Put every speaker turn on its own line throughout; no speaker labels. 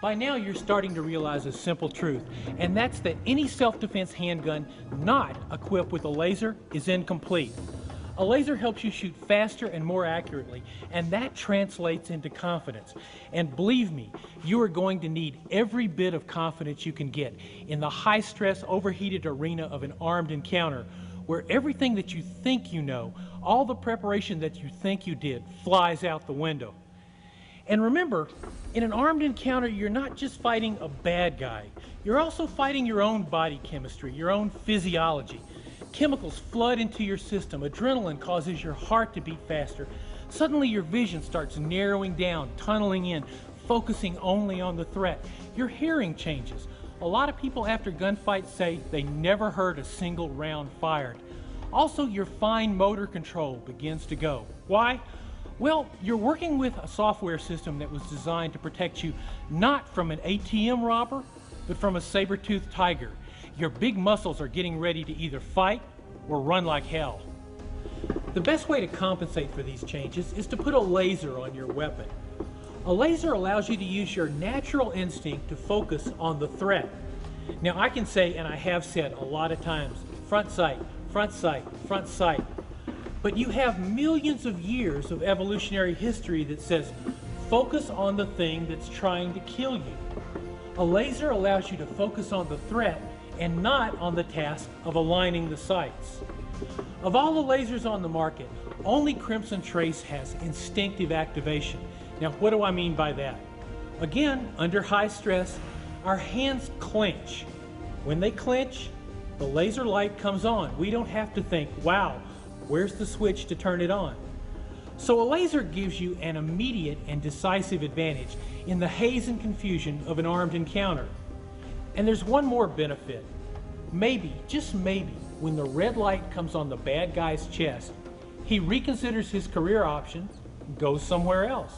By now you're starting to realize a simple truth, and that's that any self-defense handgun not equipped with a laser is incomplete. A laser helps you shoot faster and more accurately, and that translates into confidence. And believe me, you are going to need every bit of confidence you can get in the high-stress, overheated arena of an armed encounter, where everything that you think you know, all the preparation that you think you did, flies out the window. And remember, in an armed encounter, you're not just fighting a bad guy. You're also fighting your own body chemistry, your own physiology. Chemicals flood into your system. Adrenaline causes your heart to beat faster. Suddenly your vision starts narrowing down, tunneling in, focusing only on the threat. Your hearing changes. A lot of people after gunfights say they never heard a single round fired. Also, your fine motor control begins to go. Why? Well, you're working with a software system that was designed to protect you not from an ATM robber, but from a saber-toothed tiger. Your big muscles are getting ready to either fight or run like hell. The best way to compensate for these changes is to put a laser on your weapon. A laser allows you to use your natural instinct to focus on the threat. Now I can say, and I have said a lot of times, front sight, front sight, front sight. But you have millions of years of evolutionary history that says, focus on the thing that's trying to kill you. A laser allows you to focus on the threat and not on the task of aligning the sights. Of all the lasers on the market, only Crimson Trace has instinctive activation. Now, what do I mean by that? Again, under high stress, our hands clench. When they clench, the laser light comes on. We don't have to think, wow, where's the switch to turn it on? So a laser gives you an immediate and decisive advantage in the haze and confusion of an armed encounter. And there's one more benefit. Maybe, just maybe, when the red light comes on the bad guy's chest, he reconsiders his career options and goes somewhere else.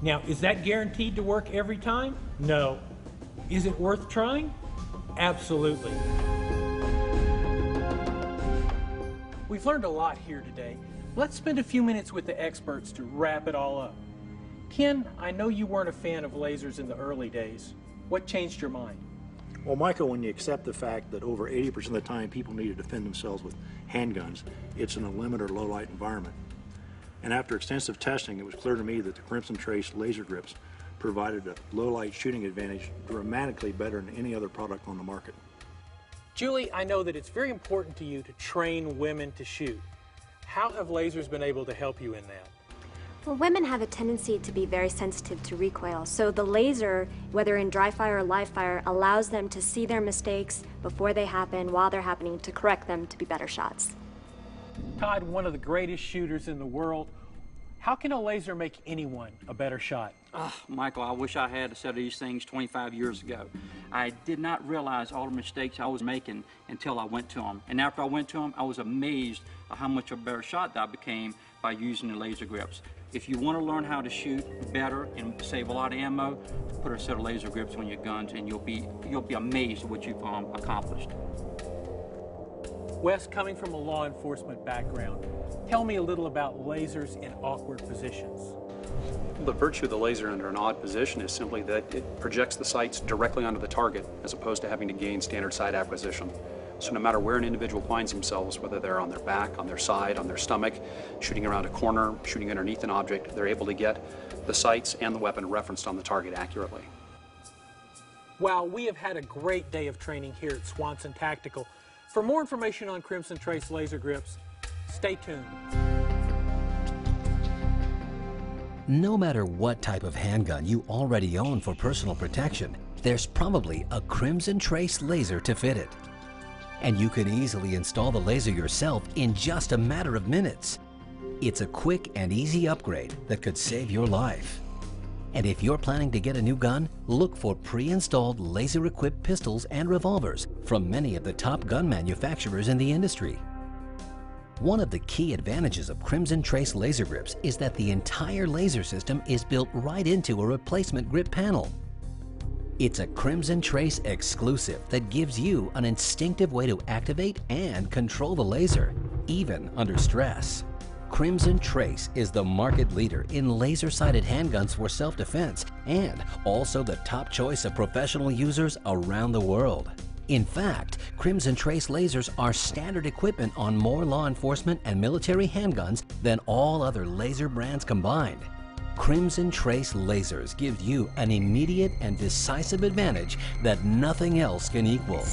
Now, is that guaranteed to work every time? No. Is it worth trying? Absolutely. We've learned a lot here today. Let's spend a few minutes with the experts to wrap it all up. Ken, I know you weren't a fan of lasers in the early days. What changed your mind?
Well, Michael, when you accept the fact that over 80% of the time people need to defend themselves with handguns, it's in a limited or low-light environment. And after extensive testing, it was clear to me that the Crimson Trace laser grips provided a low-light shooting advantage dramatically better than any other product on the market.
Julie, I know that it's very important to you to train women to shoot. How have lasers been able to help you in that?
Well, women have a tendency to be very sensitive to recoil, so the laser, whether in dry fire or live fire, allows them to see their mistakes before they happen, while they're happening, to correct them to be better shots.
Todd, one of the greatest shooters in the world, how can a laser make anyone a better shot?
Michael, I wish I had said these things 25 years ago. I did not realize all the mistakes I was making until I went to them. And after I went to them, I was amazed at how much of a better shot that I became by using the laser grips. If you want to learn how to shoot better and save a lot of ammo, put a set of laser grips on your guns and you'll be amazed at what you've accomplished.
Wes, coming from a law enforcement background, tell me a little about lasers in awkward positions.
The virtue of the laser under an odd position is simply that it projects the sights directly onto the target as opposed to having to gain standard sight acquisition. So no matter where an individual finds themselves, whether they're on their back, on their side, on their stomach, shooting around a corner, shooting underneath an object, they're able to get the sights and the weapon referenced on the target accurately.
Wow, we have had a great day of training here at Swanson Tactical. For more information on Crimson Trace laser grips, stay tuned.
No matter what type of handgun you already own for personal protection, there's probably a Crimson Trace laser to fit it. And you can easily install the laser yourself in just a matter of minutes. It's a quick and easy upgrade that could save your life. And if you're planning to get a new gun, look for pre-installed laser-equipped pistols and revolvers from many of the top gun manufacturers in the industry. One of the key advantages of Crimson Trace laser grips is that the entire laser system is built right into a replacement grip panel. It's a Crimson Trace exclusive that gives you an instinctive way to activate and control the laser, even under stress. Crimson Trace is the market leader in laser-sighted handguns for self-defense and also the top choice of professional users around the world. In fact, Crimson Trace lasers are standard equipment on more law enforcement and military handguns than all other laser brands combined. Crimson Trace lasers give you an immediate and decisive advantage that nothing else can equal.